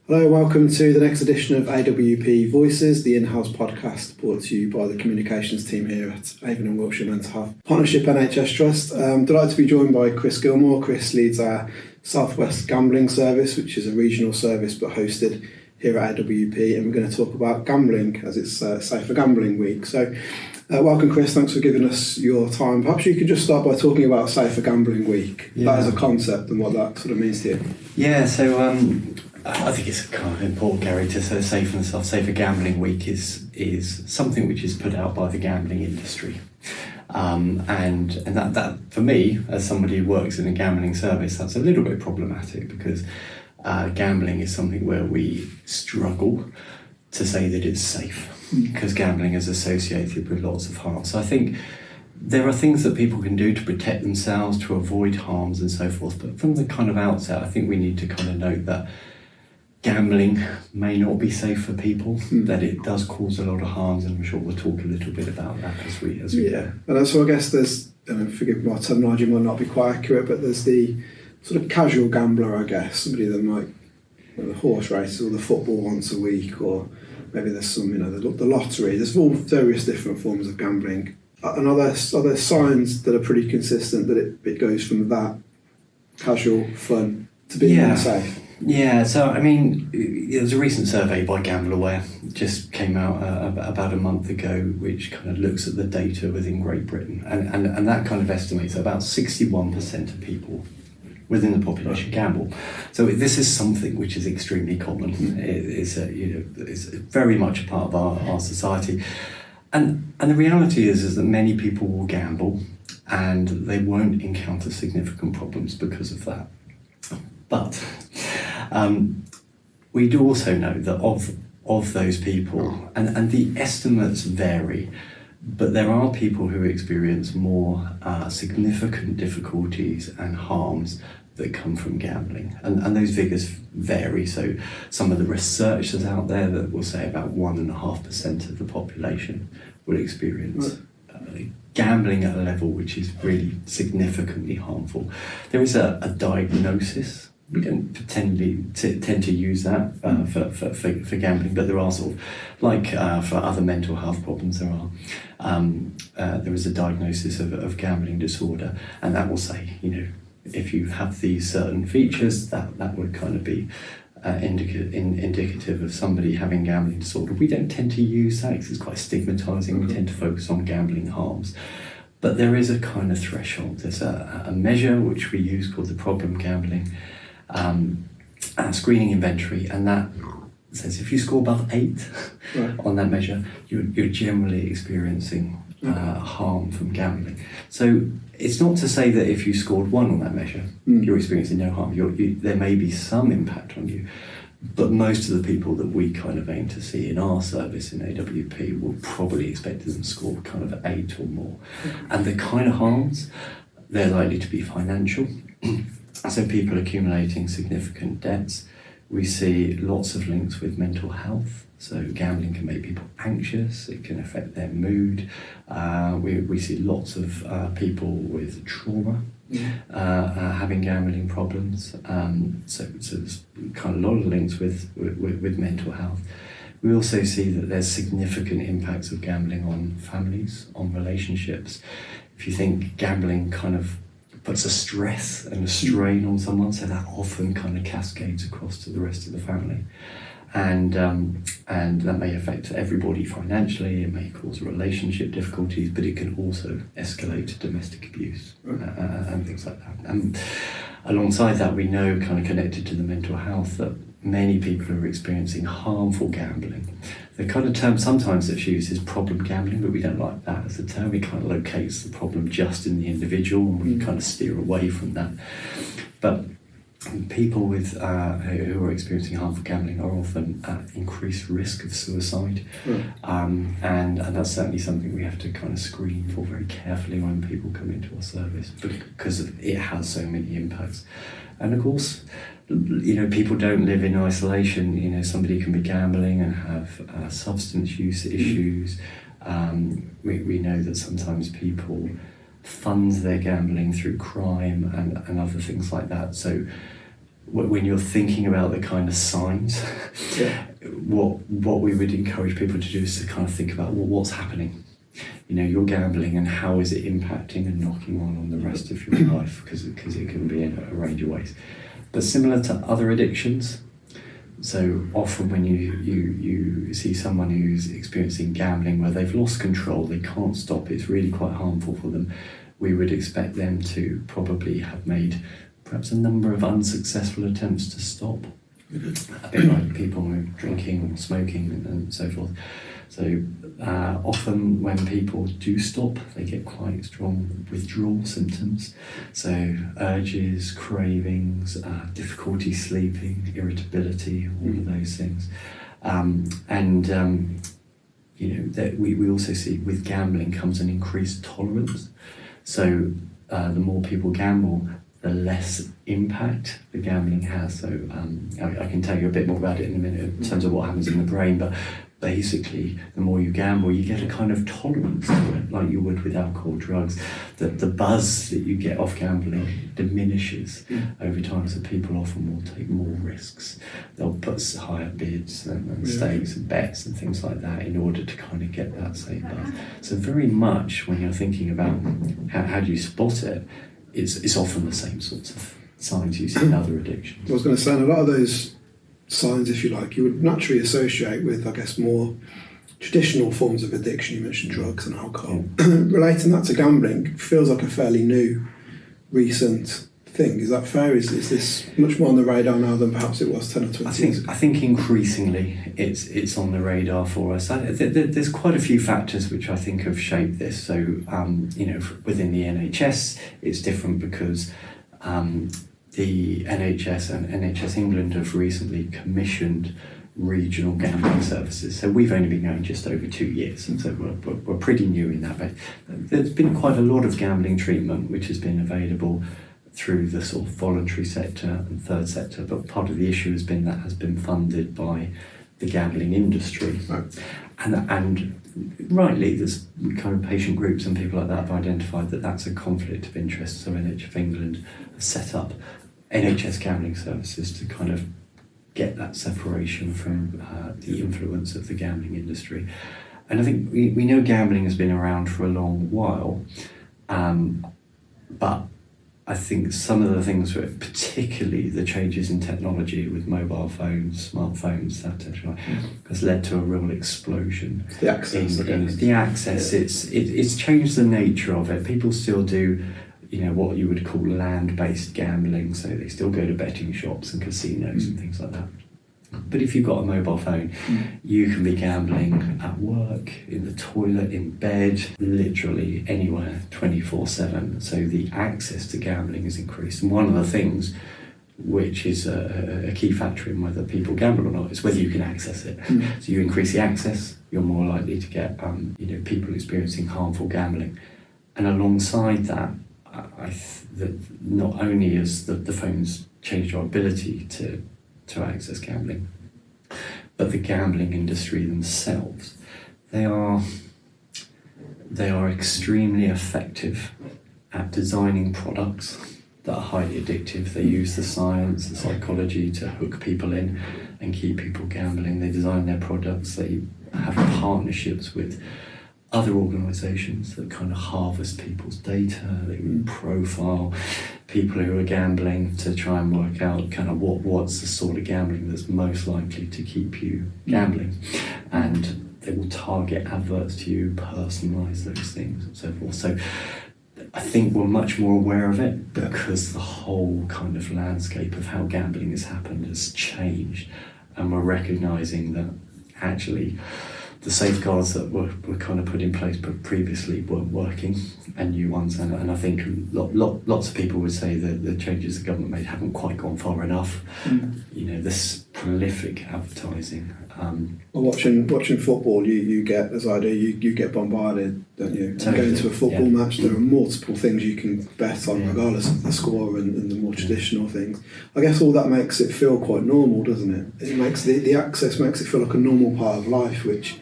Hello, welcome to the next edition of AWP Voices, the in-house podcast brought to you by the communications team here at Avon and Wiltshire Mental Health Partnership NHS Trust. Delighted to be joined by Chris Gillmore. Chris leads our Southwest Gambling Service, which is a regional service but hosted here at AWP, and we're going to talk about gambling as it's Safter Gambling Week. So welcome, Chris. Thanks for giving us your time. Perhaps you could just start by talking about Safter Gambling Week, that as a concept and what that sort of means to you. Yeah, so I think it's kind of important, Gary, to say Safter Gambling Week is something which is put out by the gambling industry. And that for me, as somebody who works in a gambling service, that's a little bit problematic because gambling is something where we struggle to say that it's safe because gambling is associated with lots of harm. So I think there are things that people can do to protect themselves, to avoid harms and so forth. But from the kind of outset, I think we need to kind of note that gambling may not be safe for people, that it does cause a lot of harms, and I'm sure we'll talk a little bit about that as we go. And so I guess there's, forgive my terminology might not be quite accurate, but there's the sort of casual gambler, I guess, somebody that might, the horse races or the football once a week, or maybe there's some, the lottery. There's all various different forms of gambling. And are there signs that are pretty consistent that it goes from that casual fun to being unsafe? Yeah, so I mean, there's a recent survey by GambleAware, just came out about a month ago, which kind of looks at the data within Great Britain, and that kind of estimates that about 61% of people within the population gamble. So this is something which is extremely common. It's very much a part of our society, and the reality is that many people will gamble, and they won't encounter significant problems because of that. But we do also know that of those people, and the estimates vary, but there are people who experience more significant difficulties and harms that come from gambling, and those figures vary. So some of the research that's out there that will say about 1.5% of the population will experience gambling at a level which is really significantly harmful. There is a diagnosis. We don't tend to use that for gambling, but there are sort of, like for other mental health problems, there is a diagnosis of gambling disorder, and that will say, if you have these certain features, that would kind of be indicative of somebody having gambling disorder. We don't tend to use that because it's quite stigmatizing. We tend to focus on gambling harms. But there is a kind of threshold. There's a measure which we use called the problem gambling screening inventory, and that says if you score above 8 on that measure, you're generally experiencing harm from gambling. So it's not to say that if you scored 1 on that measure, you're experiencing no harm. There may be some impact on you, but most of the people that we kind of aim to see in our service in AWP will probably expect them to score kind of 8 or more. And the kind of harms, they're likely to be financial. So people accumulating significant debts. We see lots of links with mental health. So gambling can make people anxious. It can affect their mood. We see lots of people with trauma having gambling problems. So there's kind of a lot of links with mental health. We also see that there's significant impacts of gambling on families, on relationships. If you think gambling kind of puts a stress and a strain on someone, so that often kind of cascades across to the rest of the family. And that may affect everybody financially, it may cause relationship difficulties, but it can also escalate to domestic abuse and things like that. And alongside that, we know, kind of connected to the mental health, that many people are experiencing harmful gambling. The kind of term sometimes that's used is problem gambling, but we don't like that as a term. It kind of locates the problem just in the individual, and we kind of steer away from that. But people with who are experiencing harmful gambling are often at increased risk of suicide, and that's certainly something we have to kind of screen for very carefully when people come into our service, because it has so many impacts. And of course, people don't live in isolation. Somebody can be gambling and have substance use issues. We know that sometimes people fund their gambling through crime and other things like that. So when you're thinking about the kind of signs, what we would encourage people to do is to kind of think about, well, what's happening? You're gambling, and how is it impacting and knocking on the rest of your life? Because it can be in a range of ways. But similar to other addictions, so often when you see someone who's experiencing gambling where they've lost control, they can't stop, it's really quite harmful for them, we would expect them to probably have made perhaps a number of unsuccessful attempts to stop. A bit like people who are drinking or smoking and so forth. So often when people do stop, they get quite strong withdrawal symptoms. So urges, cravings, difficulty sleeping, irritability, all of those things. That we also see with gambling comes an increased tolerance. So the more people gamble, the less impact the gambling has. So I can tell you a bit more about it in a minute in terms of what happens in the brain, but basically the more you gamble, you get a kind of tolerance to it, like you would with alcohol, drugs. The buzz that you get off gambling diminishes over time, so people often will take more risks. They'll put higher bids and stakes and bets and things like that in order to kind of get that same buzz. So very much when you're thinking about how do you spot it, it's often the same sorts of signs you see in other addictions. I was going to say, a lot of those signs, if you like, you would naturally associate with, I guess, more traditional forms of addiction. You mentioned drugs and alcohol. Relating that to gambling feels like a fairly new, recent thing. Is that fair? Is this much more on the radar now than perhaps it was 10 or 20 years ago? I think increasingly it's on the radar for us. There's quite a few factors which I think have shaped this. So, within the NHS, it's different because the NHS and NHS England have recently commissioned regional gambling services. So we've only been going just over 2 years, and so we're pretty new in that. But there's been quite a lot of gambling treatment which has been available through the sort of voluntary sector and third sector, but part of the issue has been that has been funded by the gambling industry. Right. And rightly, there's kind of patient groups and people like that have identified that that's a conflict of interest. So NHS England has set up NHS gambling services to kind of get that separation from the influence of the gambling industry. And I think we know gambling has been around for a long while, but I think some of the things, particularly the changes in technology with mobile phones, smartphones, etc., has led to a real explosion. The access. The access. It's changed the nature of it. People still do, what you would call land-based gambling. So they still go to betting shops and casinos and things like that. But if you've got a mobile phone, you can be gambling at work, in the toilet, in bed, literally anywhere, 24/7. So the access to gambling has increased. And one of the things which is a key factor in whether people gamble or not is whether you can access it. So you increase the access, you're more likely to get people experiencing harmful gambling. And alongside that, that not only has the phones changed our ability to access gambling, but the gambling industry themselves, they are extremely effective at designing products that are highly addictive. They use the science, the psychology to hook people in and keep people gambling. They design their products, they have partnerships with other organisations that kind of harvest people's data. They profile people who are gambling to try and work out kind of what's the sort of gambling that's most likely to keep you gambling. And they will target adverts to you, personalise those things and so forth. So I think we're much more aware of it because the whole kind of landscape of how gambling has happened has changed, and we're recognising that actually the safeguards that were kind of put in place but previously weren't working, and new ones, and I think lots of people would say that the changes the government made haven't quite gone far enough. This prolific advertising. Well, watching football, you get, as I do, you get bombarded, don't you? Totally. Going to a football match, there are multiple things you can bet on, regardless of the score and the more traditional things. I guess all that makes it feel quite normal, doesn't it? It makes the access makes it feel like a normal part of life, which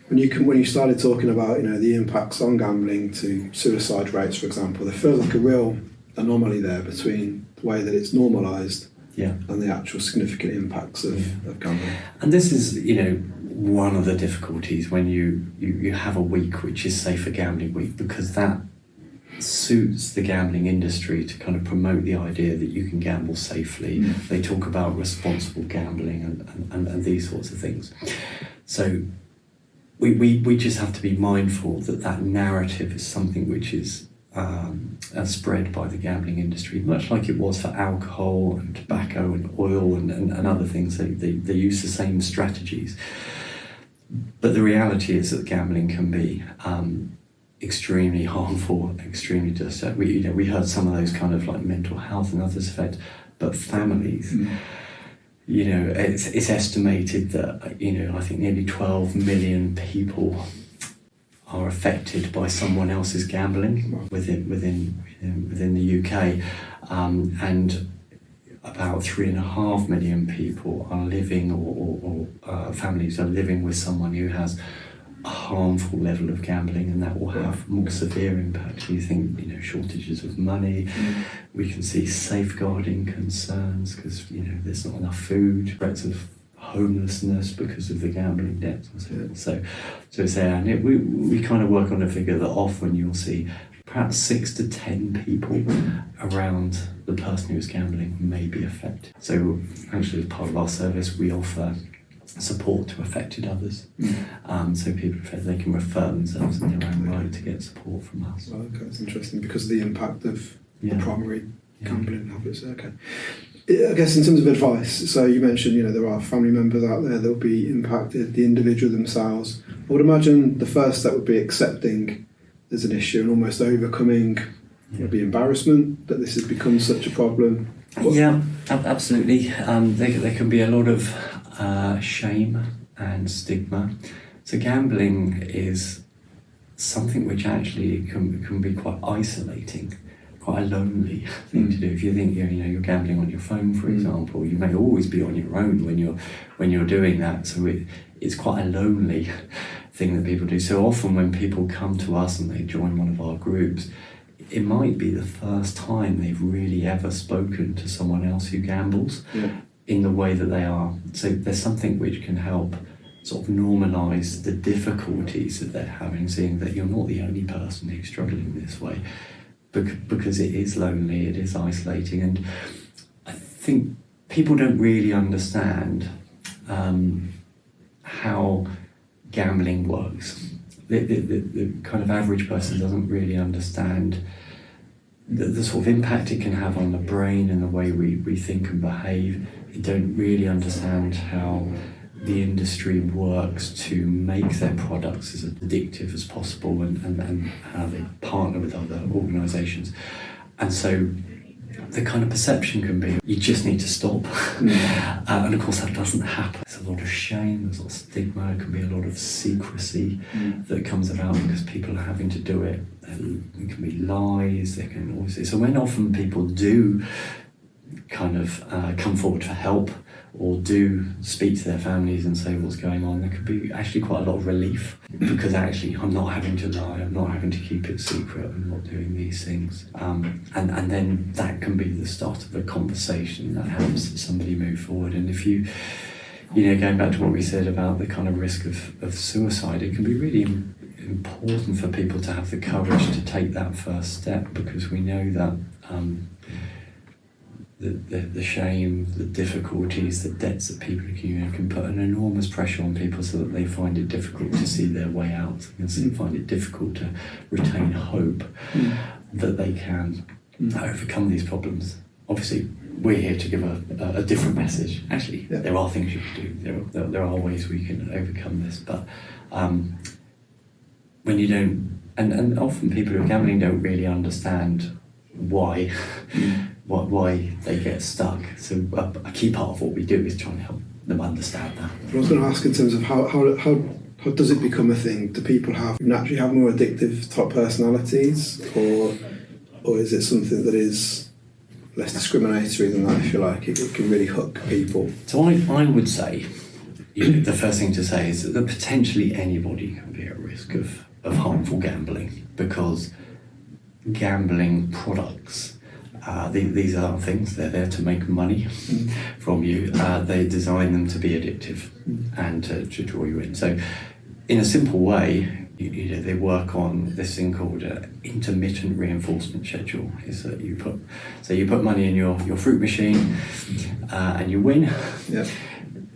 when you started talking about the impacts on gambling to suicide rates, for example, there feels like a real anomaly there between the way that it's normalised and the actual significant impacts of gambling. And this is, one of the difficulties when you have a week which is Safer Gambling Week, because that suits the gambling industry to kind of promote the idea that you can gamble safely. They talk about responsible gambling and these sorts of things. So we just have to be mindful that narrative is something which is spread by the gambling industry, much like it was for alcohol and tobacco and oil and other things. They use the same strategies. But the reality is that gambling can be extremely harmful, extremely destructive. We heard some of those kind of like mental health and others affect, but families. It's estimated that I think nearly 12 million people are affected by someone else's gambling within the UK, and about 3.5 million people are living or families are living with someone who has a harmful level of gambling, and that will have more severe impact. You think, shortages of money. We can see safeguarding concerns because there's not enough food, threats of homelessness because of the gambling debts. So it's there, and we kind of work on a figure that often you'll see perhaps 6 to 10 people around the person who's gambling may be affected. So actually, as part of our service, we offer support to affected others. So people, they can refer themselves in their own right to get support from us. Okay, that's interesting because of the impact of the primary gambling habits. Okay. I guess in terms of advice, so you mentioned, there are family members out there that will be impacted, the individual themselves. I would imagine the first step would be accepting there's an issue and almost overcoming maybe embarrassment that this has become such a problem. Yeah, absolutely. There can be a lot of shame and stigma. So gambling is something which actually can be quite isolating, quite a lonely thing to do. If you think you're gambling on your phone, for example, you may always be on your own when you're doing that. So it's quite a lonely thing that people do. So often when people come to us and they join one of our groups, it might be the first time they've really ever spoken to someone else who gambles in the way that they are. So there's something which can help sort of normalise the difficulties that they're having, seeing that you're not the only person who's struggling this way, because it is lonely, it is isolating, and I think people don't really understand how gambling works. The kind of average person doesn't really understand the sort of impact it can have on the brain and the way we think and behave. They don't really understand how the industry works to make their products as addictive as possible and how they partner with other organisations. And so the kind of perception can be, you just need to stop. And of course that doesn't happen. There's a lot of shame, there's a lot of stigma, there can be a lot of secrecy that comes about because people are having to do it. There can be lies, there can always... So when often people do kind of come forward for help or do speak to their families and say what's going on, there could be actually quite a lot of relief because actually I'm not having to lie, I'm not having to keep it secret, I'm not doing these things. And then that can be the start of a conversation that helps somebody move forward. And if you going back to what we said about the kind of risk of suicide, it can be really important for people to have the courage to take that first step, because we know that the shame, the difficulties, the debts that people can put an enormous pressure on people so that they find it difficult to see their way out and find it difficult to retain hope that they can overcome these problems. Obviously, we're here to give a different message. Actually, there are things you can do. There are ways we can overcome this, but when you don't, and often people who are gambling don't really understand why. Why they get stuck. So a key part of what we do is try and help them understand that. I was going to ask in terms of how does it become a thing? Do people naturally have more addictive type personalities, or is it something that is less discriminatory than that, if you like? It can really hook people. So I would say, the first thing to say is that potentially anybody can be at risk of harmful gambling, because gambling products these are things, they're there to make money from you. They design them to be addictive and to draw you in. So in a simple way, they work on this thing called intermittent reinforcement schedule. Is that you put money in your fruit machine and you win. Yeah.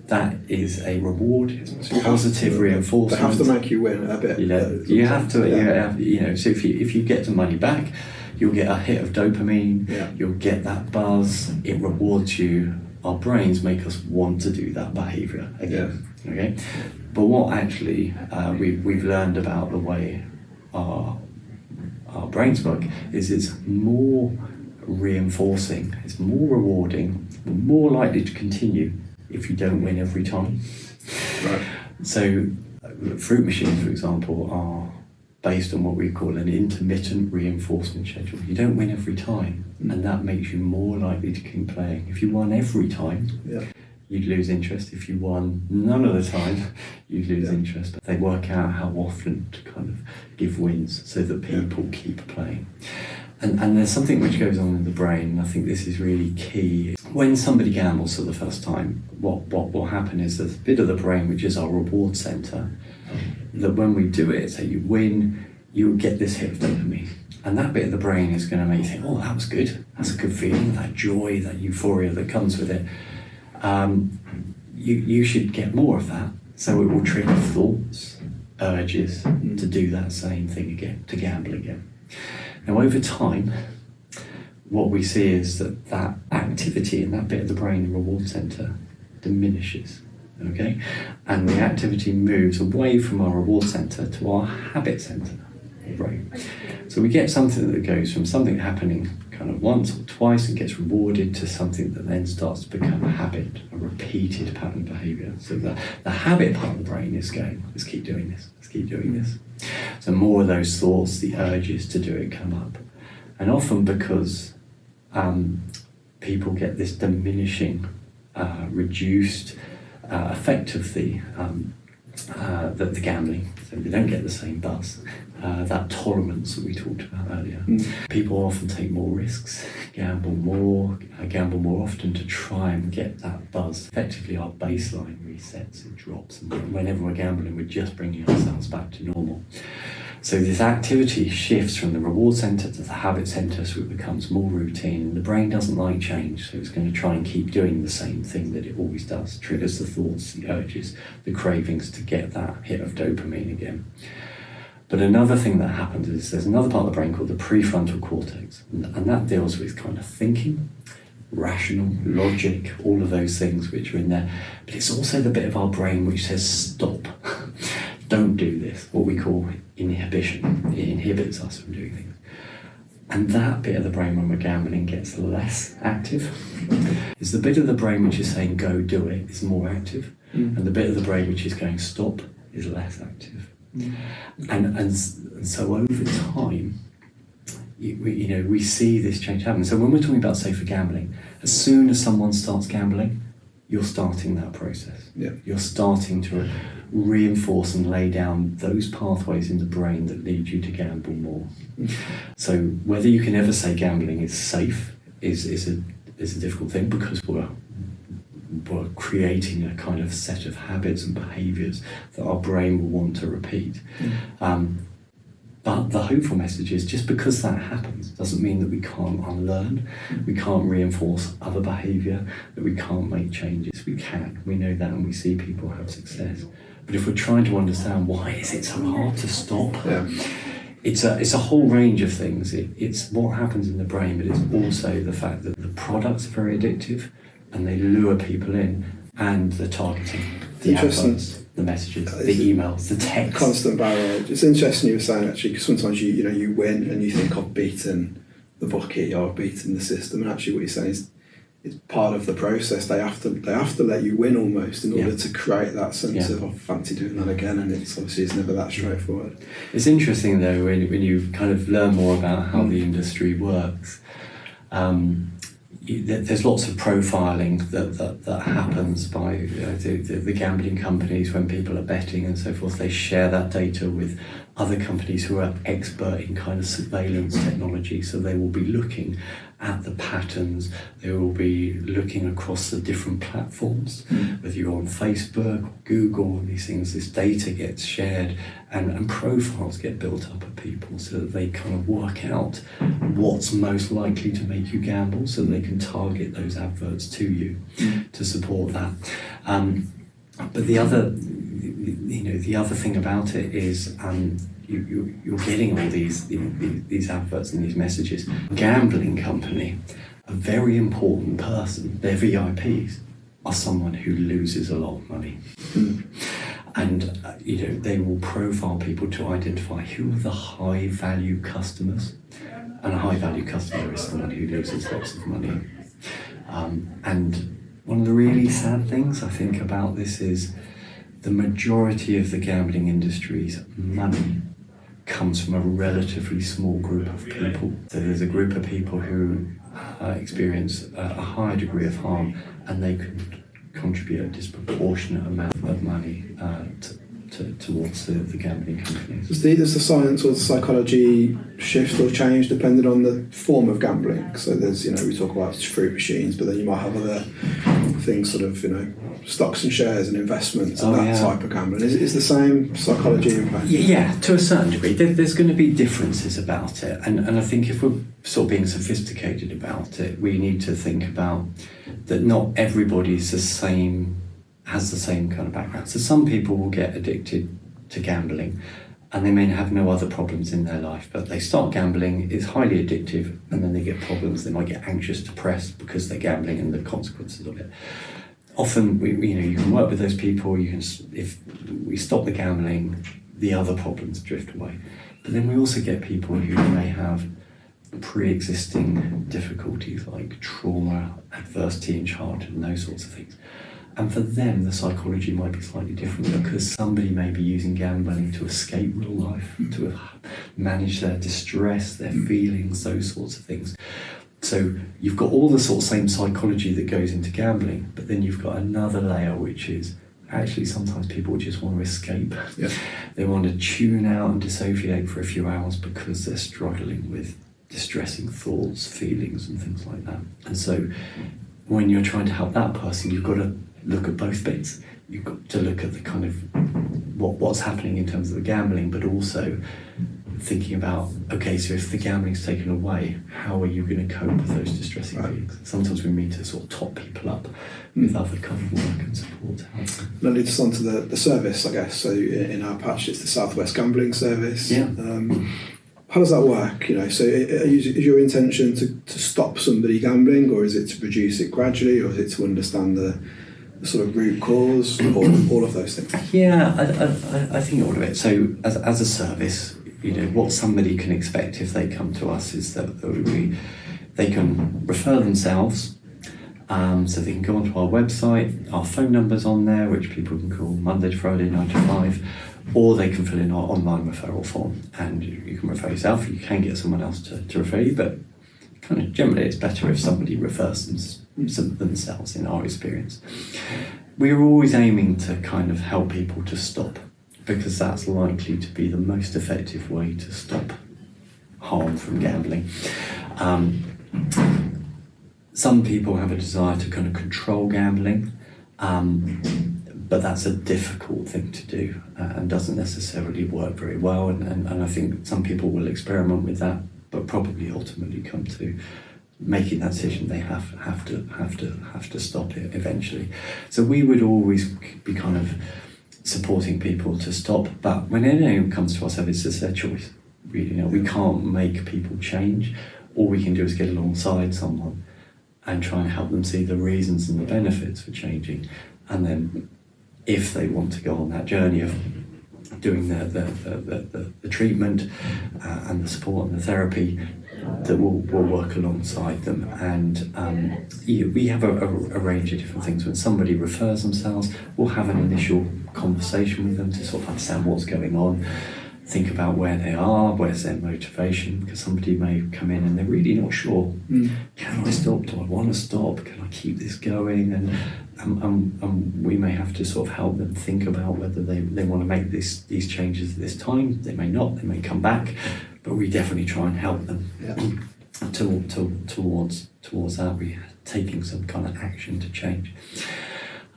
That is a reward. It's positive reinforcement. They have to make you win a bit. You have to. So if you get the money back, you'll get a hit of dopamine. Yeah. You'll get that buzz. It rewards you. Our brains make us want to do that behaviour again. Yeah. Okay. But what actually we've learned about the way our brains work is it's more reinforcing, it's more rewarding, we're more likely to continue if you don't win every time. Right. So fruit machines, for example, are based on what we call an intermittent reinforcement schedule. You don't win every time, and that makes you more likely to keep playing. If you won every time, you'd lose interest. If you won none of the time, you'd lose interest. They work out how often to kind of give wins so that people keep playing. And there's something which goes on in the brain, and I think this is really key. When somebody gambles for the first time, what will happen is there's a bit of the brain which is our reward centre, that when we do it, say you win, you get this hit of dopamine. And that bit of the brain is going to make you think, oh, that was good. That's a good feeling, that joy, that euphoria that comes with it. You should get more of that. So it will trigger thoughts, urges to do that same thing again, to gamble again. Now, over time, what we see is that activity in that bit of the brain, the reward centre, diminishes. Okay, and the activity moves away from our reward centre to our habit centre, the brain. So we get something that goes from something happening kind of once or twice and gets rewarded to something that then starts to become a habit, a repeated pattern of behaviour. So the habit part of the brain is going, let's keep doing this, let's keep doing this. So more of those thoughts, the urges to do it come up. And often because people get this diminishing, reduced effect of the gambling, so they don't get the same buzz, that tolerance that we talked about earlier. People often take more risks, gamble more often to try and get that buzz. Effectively, our baseline resets, it drops, and whenever we're gambling, we're just bringing ourselves back to normal. So this activity shifts from the reward centre to the habit centre, so it becomes more routine. The brain doesn't like change, so it's going to try and keep doing the same thing that it always does. Triggers the thoughts, the urges, the cravings to get that hit of dopamine again. But another thing that happens is there's another part of the brain called the prefrontal cortex, and that deals with kind of thinking, rational, logic, all of those things which are in there. But it's also the bit of our brain which says stop. Don't do this, what we call inhibition. It inhibits us from doing things. And that bit of the brain when we're gambling gets less active. It's the bit of the brain which is saying go do it is more active, and the bit of the brain which is going stop is less active. And so over time, we see this change happen. So when we're talking about safer gambling, as soon as someone starts gambling, you're starting that process. Yeah. You're starting to reinforce and lay down those pathways in the brain that lead you to gamble more. So whether you can ever say gambling is safe is a difficult thing, because we're creating a kind of set of habits and behaviours that our brain will want to repeat. But the hopeful message is just because that happens doesn't mean that we can't unlearn, we can't reinforce other behaviour, that we can't make changes. We can, we know that, and we see people have success. But if we're trying to understand why is it so hard to stop, it's a whole range of things. It's what happens in the brain, but it's also the fact that the products are very addictive and they lure people in, and the targeting, the adverts, the messages, the emails, the text. Constant barrage. It's interesting you were saying, actually, because sometimes you win and you think I've beaten the bucket, or I've beaten the system, and actually what you're saying is it's part of the process. They have to let you win almost in order to create that sense of I fancy doing that again, and it's never that straightforward. It's interesting though when you kind of learn more about how the industry works. There's lots of profiling that happens by the gambling companies when people are betting and so forth. They share that data with other companies who are expert in kind of surveillance technology, so they will be looking at the patterns. They will be looking across the different platforms, whether you're on Facebook, Google, these things. This data gets shared, and profiles get built up of people so that they kind of work out what's most likely to make you gamble, so that they can target those adverts to you to support that. But the other thing about it is you're getting all these adverts and these messages. Gambling company, a very important person, their VIPs are someone who loses a lot of money. And they will profile people to identify who are the high value customers, and a high value customer is someone who loses lots of money. And one of the really sad things I think about this is the majority of the gambling industry's money comes from a relatively small group of people. So there's a group of people who experience a higher degree of harm, and they can contribute a disproportionate amount of money towards the gambling companies. Does the science or the psychology shift or change depending on the form of gambling? So there's, we talk about fruit machines, but then you might have other things, sort of, stocks and shares and investments and type of gambling. Is the same psychology impact? Yeah, to a certain degree. There's going to be differences about it, and I think if we're sort of being sophisticated about it, we need to think about that not everybody's has the same kind of background. So some people will get addicted to gambling and they may have no other problems in their life, but they start gambling, it's highly addictive, and then they get problems. They might get anxious, depressed because they're gambling and the consequences of it. Often, you can work with those people. If we stop the gambling, the other problems drift away. But then we also get people who may have pre-existing difficulties like trauma, adversity in childhood, and those sorts of things. And for them, the psychology might be slightly different, because somebody may be using gambling to escape real life, to manage their distress, their feelings, those sorts of things. So you've got all the sort of same psychology that goes into gambling, but then you've got another layer, which is actually sometimes people just want to escape. Yeah. They want to tune out and dissociate for a few hours because they're struggling with distressing thoughts, feelings, and things like that. And so when you're trying to help that person, you've got to look at both bits. You've got to look at the kind of what's happening in terms of the gambling, but also thinking about, okay, so if the gambling's taken away, how are you going to cope with those distressing feelings? Sometimes we need to sort of top people up with other kind of work and support to help them. That leads us on to the service, I guess. So in our patch, it's the Southwest Gambling Service. Yeah. How does that work? So is your intention to stop somebody gambling, or is it to reduce it gradually, or is it to understand the sort of root cause, or all of those things? Yeah, I think all of it. So as a service, what somebody can expect if they come to us is that they can refer themselves. So they can go onto our website, our phone number's on there, which people can call Monday to Friday 9 to 5, or they can fill in our online referral form, and you can refer yourself. You can get someone else to refer you, but kind of generally it's better if somebody refers themselves, in our experience. We're always aiming to kind of help people to stop, because that's likely to be the most effective way to stop harm from gambling. Some people have a desire to kind of control gambling, but that's a difficult thing to do and doesn't necessarily work very well. And I think some people will experiment with that, but probably ultimately come to making that decision. They have to stop it eventually. So we would always be kind of supporting people to stop, but when anyone comes to our service, it's their choice. We can't make people change. All we can do is get alongside someone and try and help them see the reasons and the benefits for changing, and then if they want to go on that journey of doing the treatment and the support and the therapy, that we'll work alongside them. And we have a range of different things. When somebody refers themselves, we'll have an initial conversation with them to sort of understand what's going on, think about where they are, where's their motivation, because somebody may come in and they're really not sure. Can I stop? Do I want to stop? Can I keep this going? And we may have to sort of help them think about whether they want to make these changes at this time. They may not, they may come back, but we definitely try and help them. Yeah. towards that. We're taking some kind of action to change.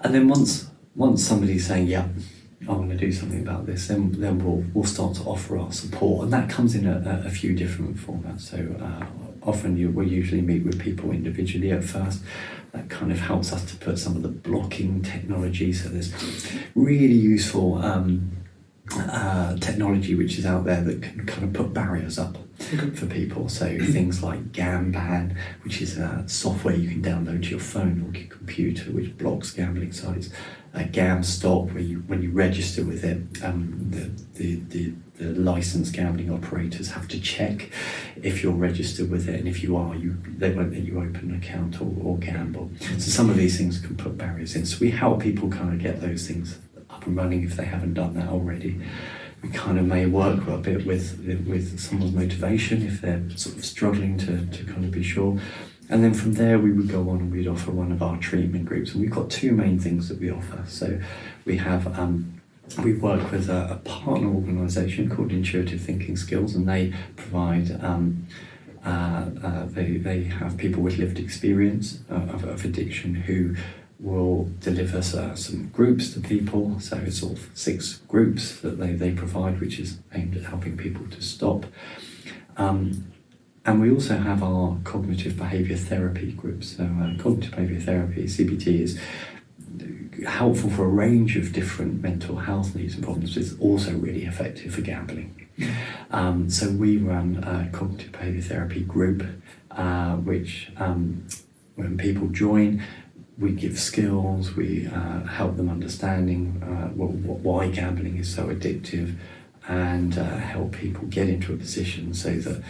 And then once somebody's saying, yeah, I want to do something about this, then we'll start to offer our support, and that comes in a few different formats. So often we'll usually meet with people individually at first. That kind of helps us to put some of the blocking technology. So there's really useful technology which is out there that can kind of put barriers up for people. So things like Gamban, which is software you can download to your phone or your computer, which blocks gambling sites. GamStop, when you register with it, the licensed gambling operators have to check if you're registered with it, and if you are, they won't let you open an account or gamble. So some of these things can put barriers in. So we help people kind of get those things up and running if they haven't done that already. We kind of may work a bit with someone's motivation if they're sort of struggling to kind of be sure. And then from there we would go on and we'd offer one of our treatment groups. And we've got two main things that we offer. So we have we work with a partner organisation called Intuitive Thinking Skills, and they provide they have people with lived experience of addiction who will deliver some groups to people. So it's sort of 6 groups that they provide, which is aimed at helping people to stop. And we also have our cognitive behaviour therapy groups. So cognitive behaviour therapy, CBT, is helpful for a range of different mental health needs and problems. It's also really effective for gambling. So we run a cognitive behaviour therapy group, which when people join, we give skills, we help them understanding why gambling is so addictive, and help people get into a position so that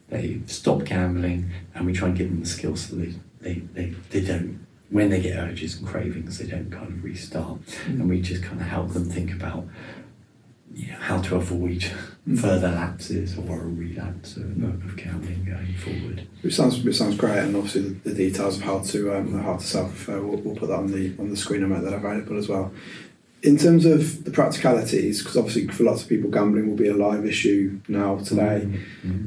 they stop gambling, and we try and give them the skills so they don't, when they get urges and cravings, they don't kind of restart. And we just kind of help them think about how to avoid further lapses or a relapse of gambling going forward. Which sounds great, and obviously the details of how to self-refer, we'll put that on the screen and make that available as well. In terms of the practicalities, because obviously for lots of people gambling will be a live issue now today.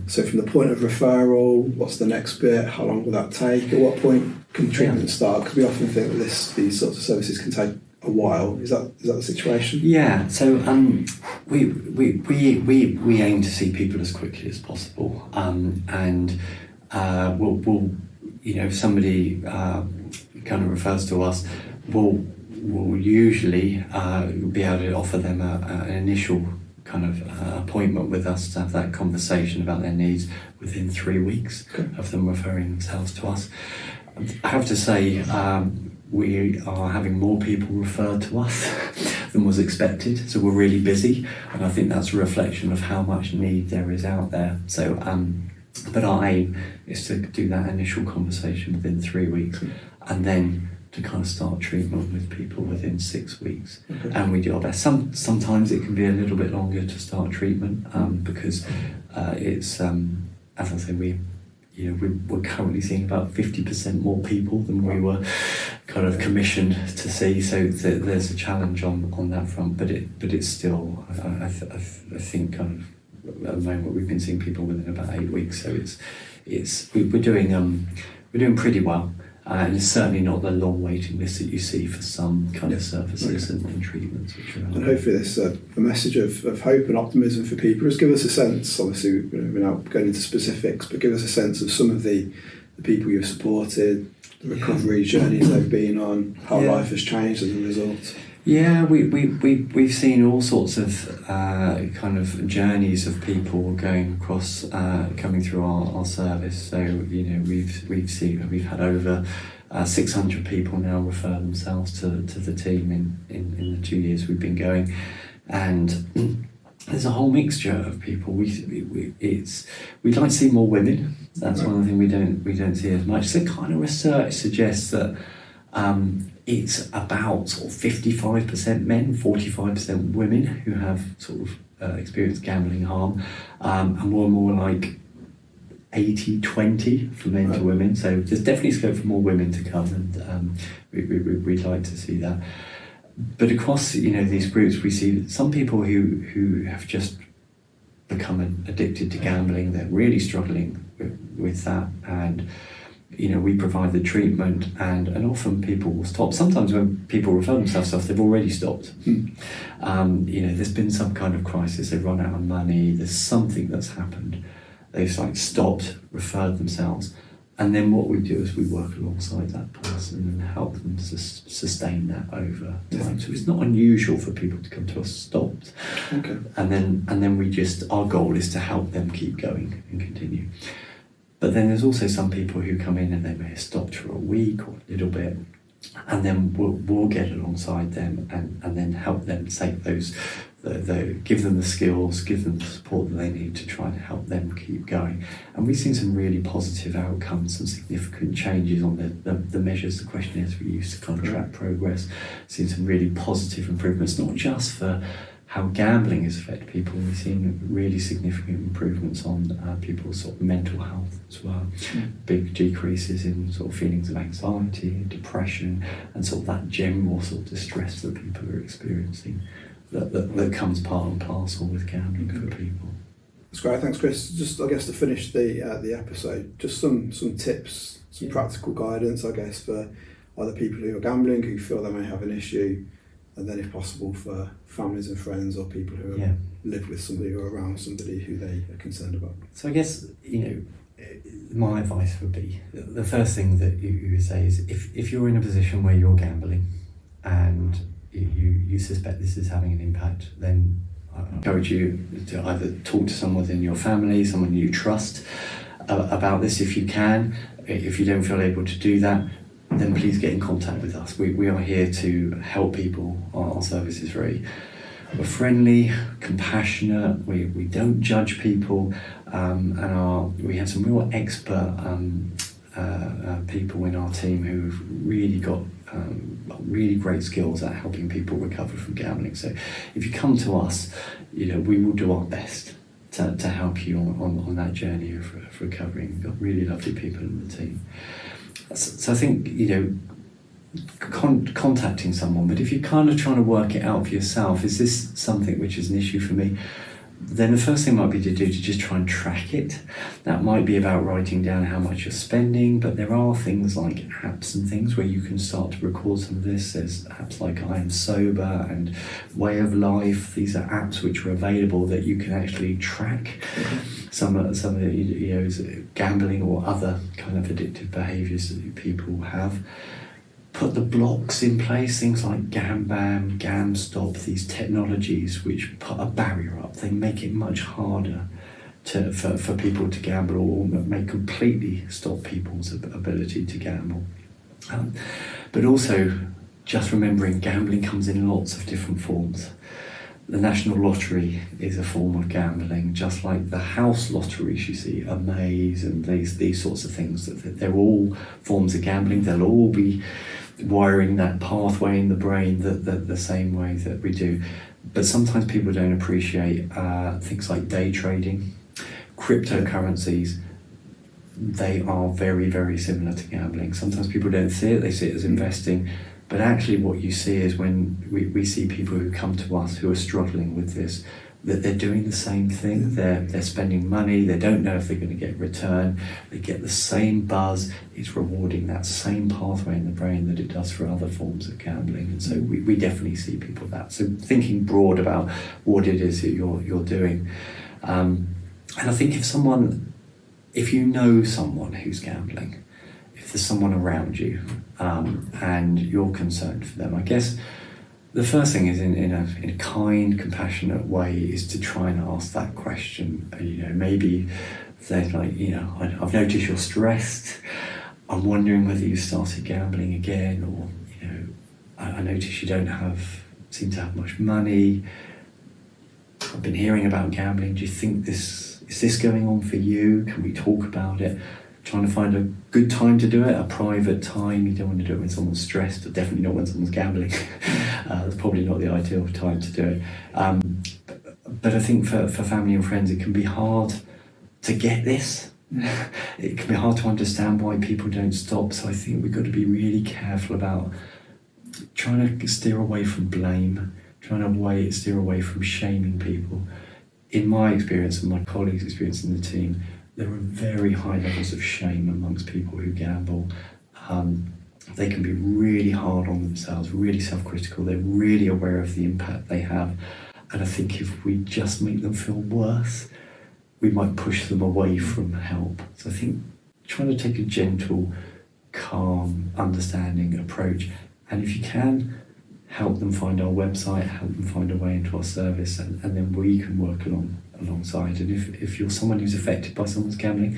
So from the point of referral, what's the next bit? How long will that take? At what point can treatment start? Because we often think that these sorts of services can take a while. Is that the situation? Yeah. So we aim to see people as quickly as possible, and we'll if somebody kind of refers to us, we'll usually be able to offer them an initial kind of appointment with us to have that conversation about their needs within 3 weeks of them referring themselves to us. I have to say, we are having more people referred to us than was expected, so we're really busy, and I think that's a reflection of how much need there is out there. So, but our aim is to do that initial conversation within 3 weeks, and then to kind of start treatment with people within 6 weeks. And we do our best. Sometimes it can be a little bit longer to start treatment because it's, as I say, we're currently seeing about 50% more people than we were kind of commissioned to see. So there's a challenge on that front, but it's still, I think, kind of at the moment we've been seeing people within about 8 weeks. So we're doing pretty well. And it's certainly not the long waiting list that you see for some kind of services and treatments. And hopefully this a message of hope and optimism for people. Just give us a sense, obviously we're not going into specifics, but give us a sense of some of the people you've supported, the recovery journeys they've been on, how life has changed as a result. Yeah, we've seen all sorts of kind of journeys of people going across, coming through our service. So we've had over 600 people now refer themselves to the team in the 2 years we've been going, and there's a whole mixture of people. We'd like to see more women. That's one thing we don't see as much. So kind of research suggests that. It's about sort of 55% men, 45% women who have sort of experienced gambling harm, and more like 80-20 for men to women. So there's definitely scope for more women to come, and we'd like to see that. But across these groups, we see some people who have just become addicted to gambling. They're really struggling with that, and we provide the treatment, and often people will stop. Sometimes when people refer themselves to us, they've already stopped. There's been some kind of crisis, they've run out of money, there's something that's happened, they've stopped, referred themselves, and then what we do is we work alongside that person and help them to sustain that over time. So it's not unusual for people to come to us stopped. Okay. And then our goal is to help them keep going and continue. But then there's also some people who come in and they may have stopped for a week or a little bit, and then we'll get alongside them and then help them take those, give them the skills, give them the support that they need to try and help them keep going. And we've seen some really positive outcomes, some significant changes on the measures, the questionnaires we use to kind of track progress. Seen some really positive improvements, not just for how gambling has affected people. We've seen really significant improvements on people's sort of mental health as well. Big decreases in sort of feelings of anxiety, depression, and sort of that general sort of distress that people are experiencing that comes part and parcel with gambling for people. That's great, thanks Chris. Just I guess to finish the episode, just some tips, some practical guidance I guess for either people who are gambling, who feel they may have an issue, and then if possible for families and friends or people who live with somebody or around somebody who they are concerned about. So I guess, my advice would be, the first thing that you would say is if you're in a position where you're gambling and you suspect this is having an impact, then I encourage you to either talk to someone within your family, someone you trust about this if you can. If you don't feel able to do that, then please get in contact with us. We are here to help people. Our service is we're friendly, compassionate, we don't judge people, and we have some real expert people in our team who've really got really great skills at helping people recover from gambling. So if you come to us, we will do our best to help you on that journey of recovering. We've got really lovely people in the team. So I think, contacting someone, but if you're kind of trying to work it out for yourself, is this something which is an issue for me? Then the first thing might be to just try and track it. That might be about writing down how much you're spending, but there are things like apps and things where you can start to record some of this. There's apps like I Am Sober and Way of Life. These are apps which are available that you can actually track some of the gambling or other kind of addictive behaviours that people have. Put the blocks in place, things like GamBam, GamStop, these technologies which put a barrier up. They make it much harder for people to gamble, or may completely stop people's ability to gamble. But also, just remembering gambling comes in lots of different forms. The National Lottery is a form of gambling, just like the house lotteries you see, a maze and these sorts of things. They're all forms of gambling. They'll all be wiring that pathway in the brain the same way that we do. But sometimes people don't appreciate things like day trading, cryptocurrencies. They are very, very similar to gambling. Sometimes people don't see it, they see it as investing. But actually what you see is when we see people who come to us who are struggling with this, that they're doing the same thing. They're spending money, they don't know if they're going to get return, they get the same buzz. It's rewarding that same pathway in the brain that it does for other forms of gambling. And so we definitely see people that. So thinking broad about what it is that you're doing. And I think if you know someone who's gambling, if there's someone around you and you're concerned for them, I guess the first thing is in a kind, compassionate way is to try and ask that question. Maybe they're like, I've noticed you're stressed. I'm wondering whether you started gambling again, or I notice you don't seem to have much money. I've been hearing about gambling. Do you think is this going on for you? Can we talk about it? Trying to find a good time to do it, a private time. You don't want to do it when someone's stressed, or definitely not when someone's gambling. That's probably not the ideal time to do it. But I think for family and friends, it can be hard to get this. It can be hard to understand why people don't stop. So I think we've got to be really careful about trying to steer away from blame, trying to steer away from shaming people. In my experience and my colleagues' experience in the team, there are very high levels of shame amongst people who gamble. They can be really hard on themselves, really self-critical. They're really aware of the impact they have. And I think if we just make them feel worse, we might push them away from help. So I think trying to take a gentle, calm, understanding approach. And if you can, help them find our website, help them find a way into our service, and then we can work alongside. And if you're someone who's affected by someone's gambling,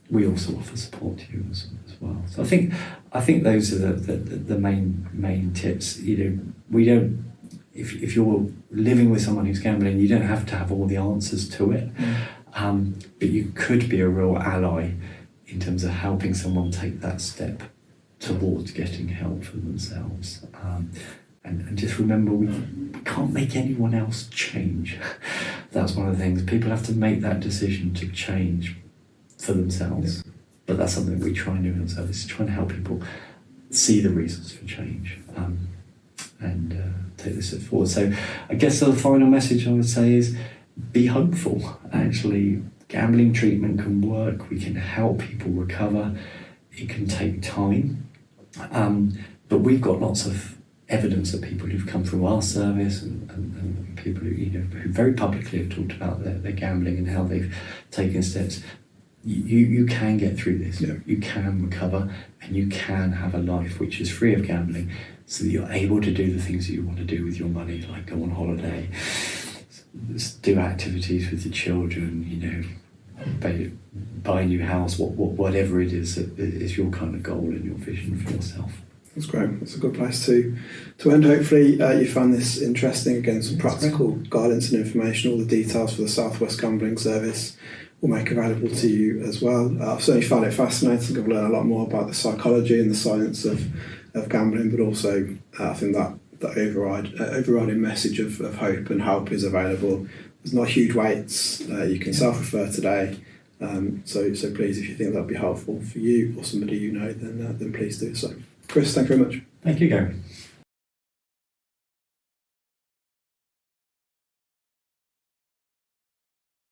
we also offer support to you as well. So I think those are the main tips. We don't. If you're living with someone who's gambling, you don't have to have all the answers to it, but you could be a real ally in terms of helping someone take that step towards getting help for themselves. And just remember, we can't make anyone else change. That's one of the things. People have to make that decision to change for themselves. Yeah. But that's something we try and do in our service, try and help people see the reasons for change and take this step forward. So I guess the final message I would say is be hopeful. Actually, gambling treatment can work. We can help people recover. It can take time. But we've got lots of evidence of people who've come through our service and people who very publicly have talked about their gambling and how they've taken steps. You can get through this. Yeah. You can recover, and you can have a life which is free of gambling, so that you're able to do the things that you want to do with your money, like go on holiday, do activities with your children, buy a new house, whatever it is that is your kind of goal and your vision for yourself. That's great. That's a good place to end. Hopefully you found this interesting. Again, some practical guidance and information. All the details for the South West Gambling Service will make available to you as well. I've certainly found it fascinating. I've learned a lot more about the psychology and the science of gambling, but also I think that overriding message of hope and help is available. There's not huge weights. You can self-refer today. So please, if you think that'd be helpful for you or somebody you know, then please do so. Chris, thank you very much. Thank you, Gary.